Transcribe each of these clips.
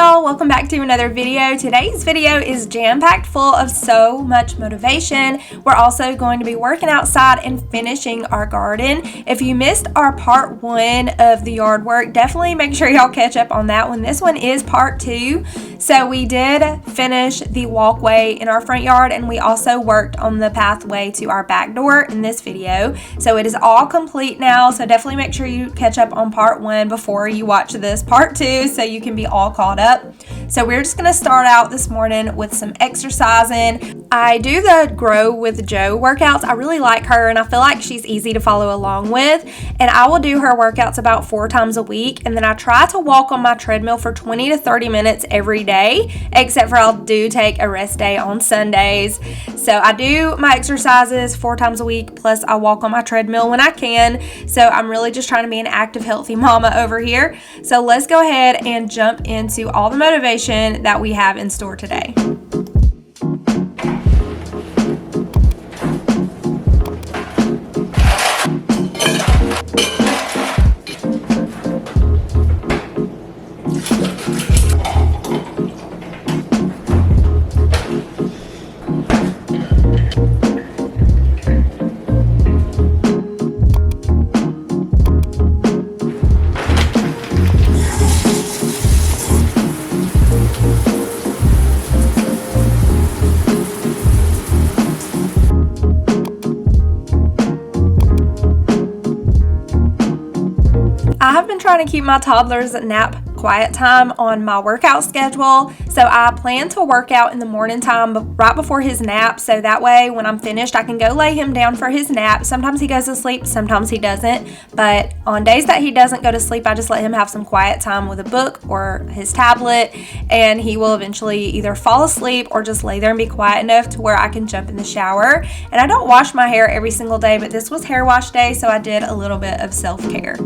y'all, welcome back to another video. Today's video is jam-packed full of so much motivation. We're also going to be working outside and finishing our garden. If you missed our part 1 of the yard work, definitely make sure y'all catch up on that one. This one is part 2. So we did finish the walkway in our front yard, and we also worked on the pathway to our back door in this video. So it is all complete now, so definitely make sure you catch up on part 1 before you watch this part 2 so you can be all caught up. So we're just going to start out this morning with some exercising. I do the Grow with Jo workouts. I really like her, and I feel like she's easy to follow along with. And I will do her workouts about 4 times a week, and then I try to walk on my treadmill for 20 to 30 minutes every day, except for I'll do take a rest day on Sundays. So I do my exercises 4 times a week, plus I walk on my treadmill when I can. So I'm really just trying to be an active, healthy mama over here. So let's go ahead and jump into all the motivation that we have in store today. I have been trying to keep my toddler's nap quiet time on my workout schedule, so I plan to work out in the morning time right before his nap, so that way when I'm finished I can go lay him down for his nap. Sometimes he goes to sleep, sometimes he doesn't, but on days that he doesn't go to sleep, I just let him have some quiet time with a book or his tablet, and he will eventually either fall asleep or just lay there and be quiet enough to where I can jump in the shower. And I don't wash my hair every single day, but this was hair wash day, so I did a little bit of self-care.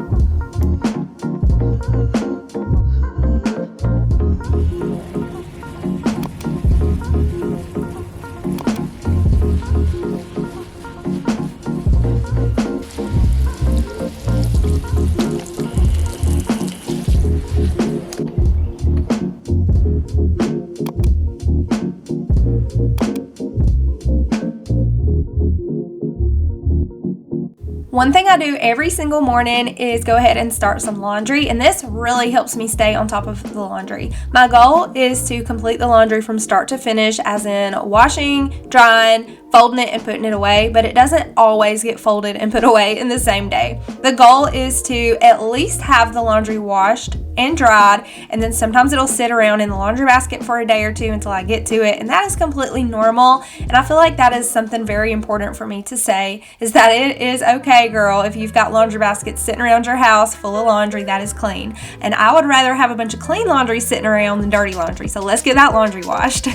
One thing I do every single morning is go ahead and start some laundry, and this really helps me stay on top of the laundry. My goal is to complete the laundry from start to finish, as in washing, drying, folding it, and putting it away, but it doesn't always get folded and put away in the same day. The goal is to at least have the laundry washed and dried, and then sometimes it'll sit around in the laundry basket for a day or 2 until I get to it, and that is completely normal. And I feel like that is something very important for me to say, is that it is okay, girl, if you've got laundry baskets sitting around your house full of laundry that is clean. And I would rather have a bunch of clean laundry sitting around than dirty laundry, so let's get that laundry washed.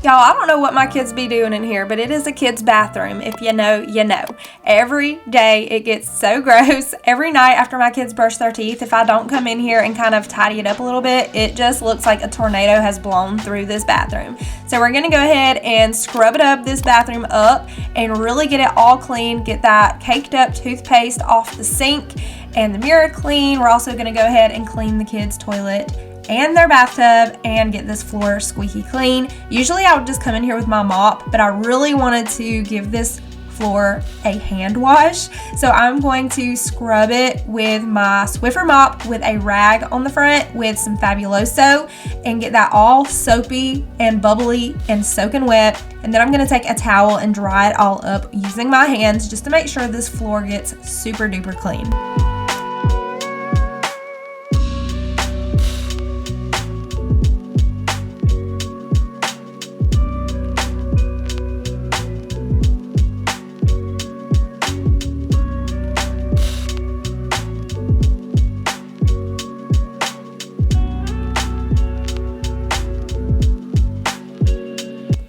Y'all, I don't know what my kids be doing in here, but it is a kid's bathroom. If you know, you know. Every day it gets so gross. Every night after my kids brush their teeth, if I don't come in here and kind of tidy it up a little bit, it just looks like a tornado has blown through this bathroom. So we're going to go ahead and scrub it up, this bathroom up, and really get it all clean. Get that caked up toothpaste off the sink and the mirror clean. We're also going to go ahead and clean the kids' toilet and their bathtub and get this floor squeaky clean. Usually I would just come in here with my mop, but I really wanted to give this floor a hand wash. So I'm going to scrub it with my Swiffer mop with a rag on the front with some Fabuloso and get that all soapy and bubbly and soaking wet. And then I'm going to take a towel and dry it all up using my hands just to make sure this floor gets super duper clean.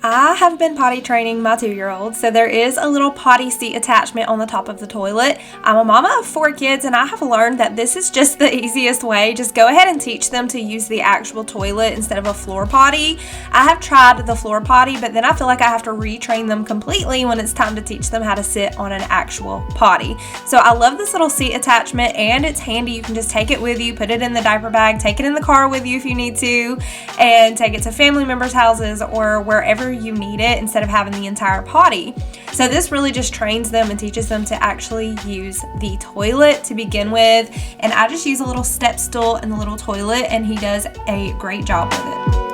I have been potty training my 2-year-old, so there is a little potty seat attachment on the top of the toilet. I'm a mama of 4 kids, and I have learned that this is just the easiest way. Just go ahead and teach them to use the actual toilet instead of a floor potty. I have tried the floor potty, but then I feel like I have to retrain them completely when it's time to teach them how to sit on an actual potty. So I love this little seat attachment, and it's handy. You can just take it with you, put it in the diaper bag, take it in the car with you if you need to, and take it to family members' houses or wherever you need it instead of having the entire potty. So this really just trains them and teaches them to actually use the toilet to begin with. And I just use a little step stool in the little toilet, and he does a great job with it.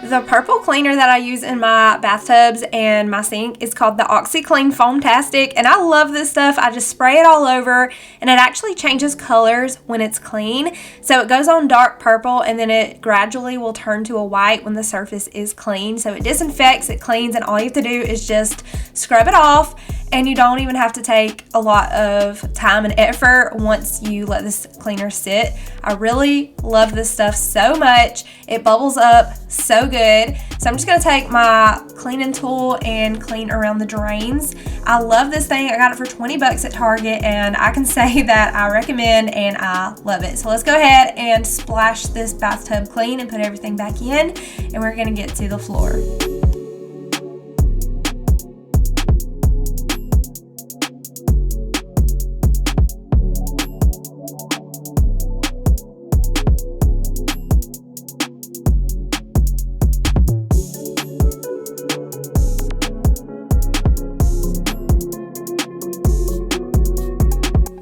The purple cleaner that I use in my bathtubs and my sink is called the OxiClean Foamtastic, and I love this stuff. I just spray it all over, and it actually changes colors when it's clean. So it goes on dark purple, and then it gradually will turn to a white when the surface is clean. So it disinfects, it cleans, and all you have to do is just scrub it off, and you don't even have to take a lot of time and effort once you let this cleaner sit. I really love this stuff so much. It bubbles up so good. So I'm just going to take my cleaning tool and clean around the drains. I love this thing. I got it for 20 bucks at Target, and I can say that I recommend and I love it. So let's go ahead and splash this bathtub clean and put everything back in, and we're going to get to the floor.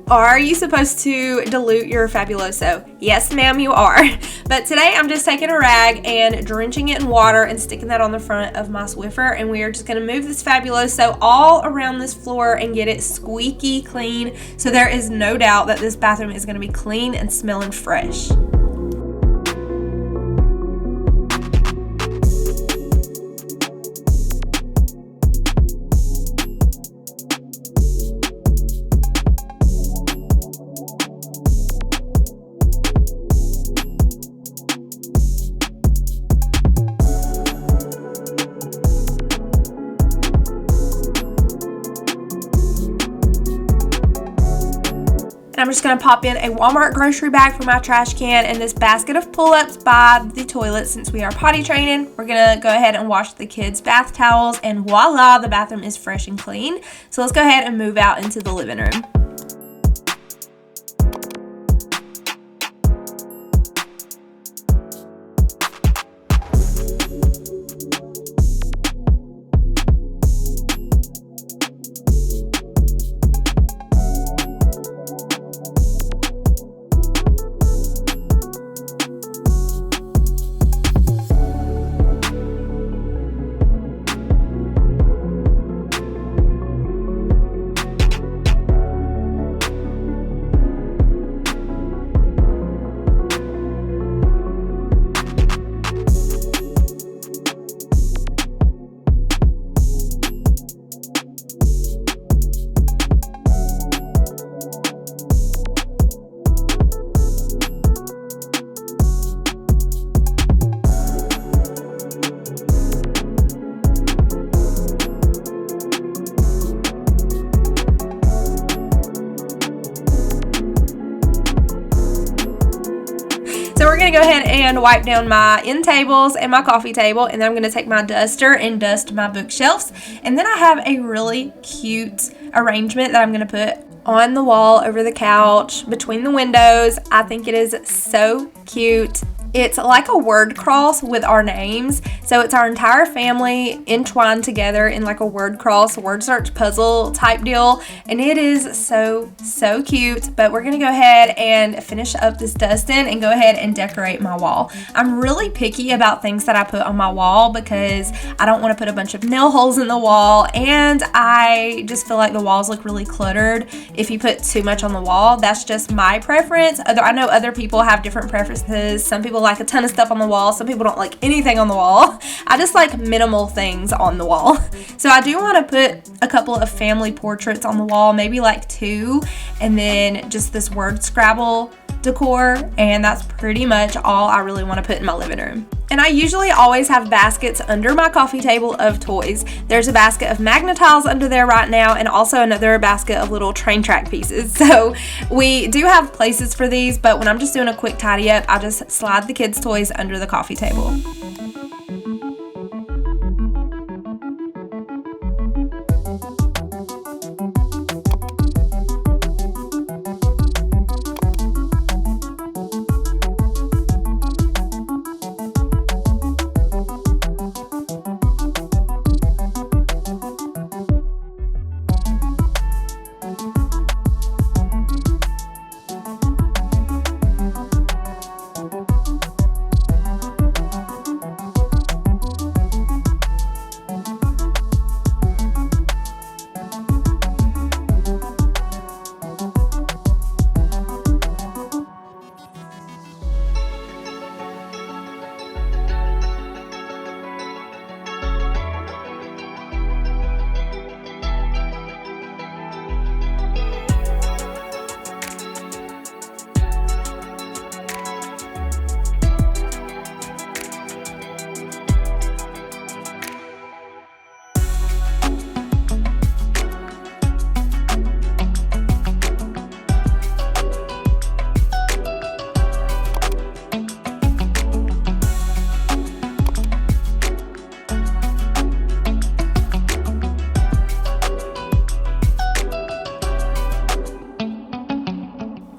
Are you supposed to dilute your Fabuloso? Yes, ma'am, you are. But today I'm just taking a rag and drenching it in water and sticking that on the front of my Swiffer, and we are just going to move this Fabuloso all around this floor and get it squeaky clean, so there is no doubt that this bathroom is going to be clean and smelling fresh. And I'm just going to pop in a Walmart grocery bag for my trash can and this basket of pull-ups by the toilet. Since we are potty training, we're going to go ahead and wash the kids' bath towels, and voila, the bathroom is fresh and clean. So let's go ahead and move out into the living room. go ahead and wipe down my end tables and my coffee table, and then I'm going to take my duster and dust my bookshelves. And then I have a really cute arrangement that I'm going to put on the wall over the couch between the windows. I think it is so cute. It's like a word cross with our names. So it's our entire family entwined together in like a word cross, word search puzzle type deal. And it is so cute. But we're going to go ahead and finish up this dusting and go ahead and decorate my wall. I'm really picky about things that I put on my wall because I don't want to put a bunch of nail holes in the wall. And I just feel like the walls look really cluttered if you put too much on the wall. That's just my preference. I know other people have different preferences. Some people like a ton of stuff on the wall. Some people don't like anything on the wall. I just like minimal things on the wall. So I do want to put a couple of family portraits on the wall, maybe like 2, and then just this word Scrabble decor, and that's pretty much all I really want to put in my living room. And I usually always have baskets under my coffee table of toys. There's a basket of Magnetiles under there right now, and also another basket of little train track pieces. So we do have places for these, but when I'm just doing a quick tidy up, I just slide the kids' toys under the coffee table.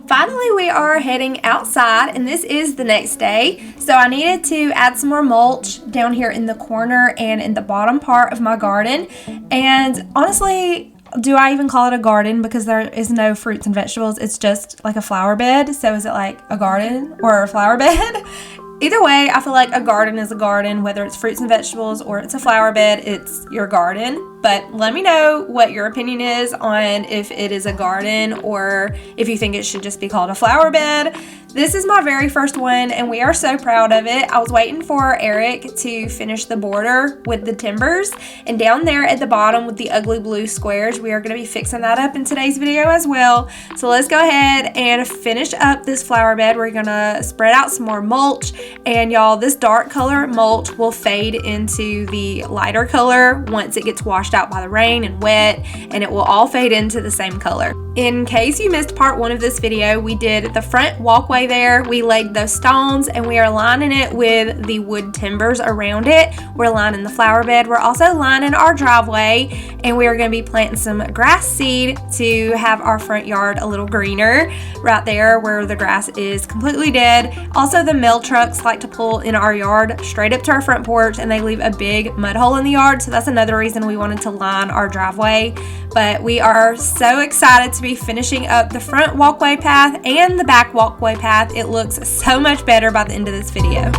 Finally, we are heading outside, and this is the next day. So I needed to add some more mulch down here in the corner and in the bottom part of my garden. And honestly, do I even call it a garden? Because there is no fruits and vegetables. It's just like a flower bed. So is it like a garden or a flower bed? Either way, I feel like a garden is a garden, whether it's fruits and vegetables or it's a flower bed, it's your garden. But let me know what your opinion is on if it is a garden or if you think it should just be called a flower bed. This is my very first one, and we are so proud of it. I was waiting for Eric to finish the border with the timbers, and down there at the bottom with the ugly blue squares, we are going to be fixing that up in today's video as well. So let's go ahead and finish up this flower bed. We're going to spread out some more mulch, and y'all, this dark color mulch will fade into the lighter color once it gets washed out by the rain and wet, and it will all fade into the same color. In case you missed part 1 of this video, we did the front walkway there. We laid those stones, and we are lining it with the wood timbers around it. We're lining the flower bed. We're also lining our driveway, and we are going to be planting some grass seed to have our front yard a little greener right there where the grass is completely dead. Also, the mail trucks like to pull in our yard straight up to our front porch, and they leave a big mud hole in the yard, so that's another reason we wanted to line our driveway. But we are so excited to be finishing up the front walkway path and the back walkway path. It looks so much better by the end of this video.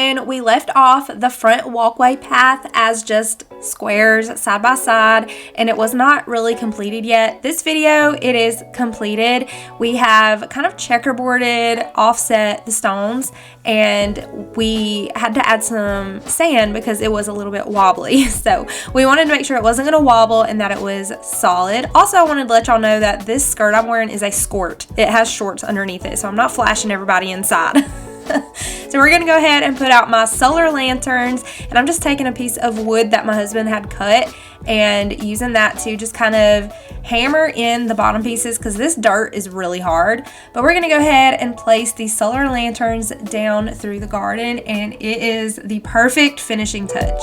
when we left off, the front walkway path as just squares side by side, and it was not really completed yet. This video, it is completed. We have kind of checkerboarded, offset the stones, and we had to add some sand because it was a little bit wobbly. So we wanted to make sure it wasn't going to wobble and that it was solid. Also, I wanted to let y'all know that this skirt I'm wearing is a skirt. It has shorts underneath it, so I'm not flashing everybody inside. So we're gonna go ahead and put out my solar lanterns, and I'm just taking a piece of wood that my husband had cut and using that to just kind of hammer in the bottom pieces because this dirt is really hard. But we're gonna go ahead and place these solar lanterns down through the garden, and it is the perfect finishing touch.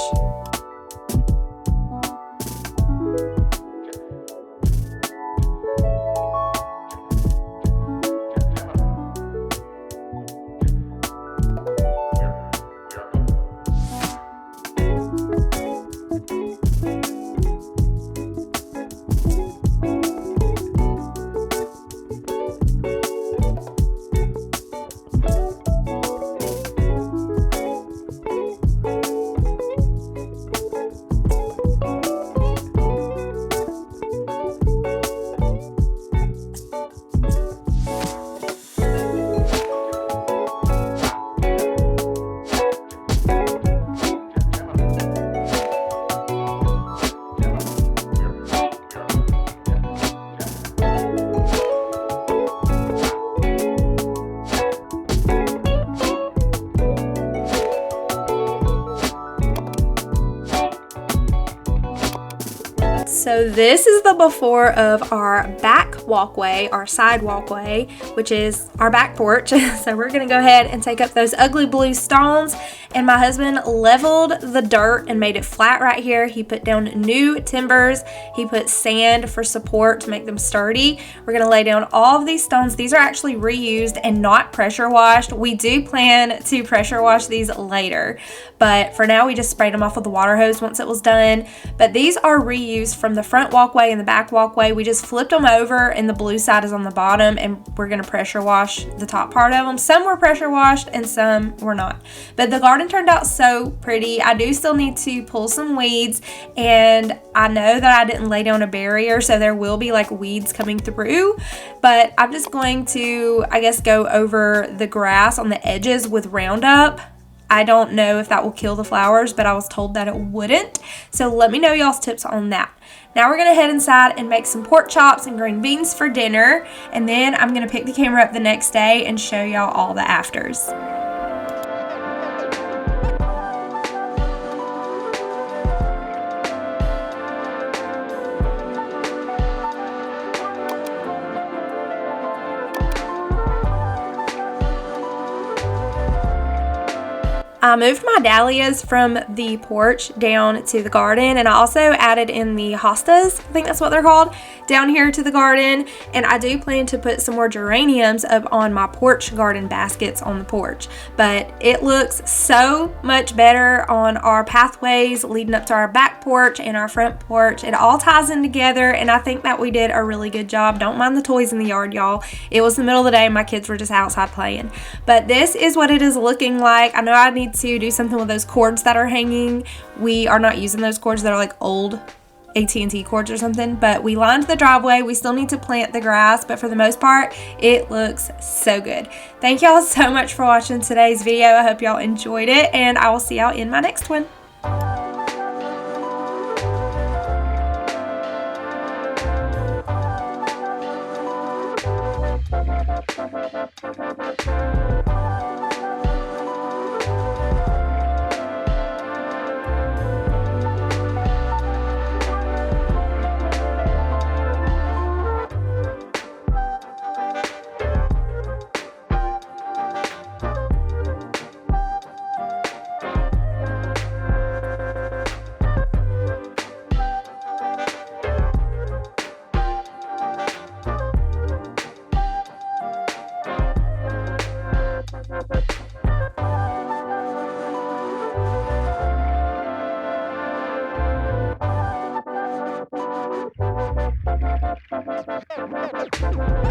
So this is the before of our back walkway, our side walkway, which is our back porch. So we're gonna go ahead and take up those ugly blue stones, and my husband leveled the dirt and made it flat right here. He put down new timbers. He put sand for support to make them sturdy. We're gonna lay down all of these stones. These are actually reused and not pressure washed. We do plan to pressure wash these later, but for now we just sprayed them off with the water hose once it was done. But these are reused from the front walkway and the back walkway. We just flipped them over and the blue side is on the bottom, and we're gonna pressure wash the top part of them. Some were pressure washed and some were not. But the garden turned out so pretty. I do still need to pull some weeds, and I know that I didn't lay down a barrier, so there will be like weeds coming through, but I'm just going to, I guess, go over the grass on the edges with Roundup. I don't know if that will kill the flowers, but I was told that it wouldn't. So let me know y'all's tips on that. Now we're gonna head inside and make some pork chops and green beans for dinner, and then I'm gonna pick the camera up the next day and show y'all all the afters. I moved my dahlias from the porch down to the garden, and I also added in the hostas, I think that's what they're called, down here to the garden. And I do plan to put some more geraniums up on my porch garden baskets on the porch, but it looks so much better on our pathways leading up to our back porch and our front porch. It all ties in together, and I think that we did a really good job. Don't mind the toys in the yard, y'all. It was the middle of the day and my kids were just outside playing, but this is what it is looking like. I know I need to do something with those cords that are hanging. We are not using those cords. They're like old AT&T cords or something, but we lined the driveway. We still need to plant the grass, but for the most part, it looks so good. Thank y'all so much for watching today's video. I hope y'all enjoyed it, and I will see y'all in my next one. Thank you.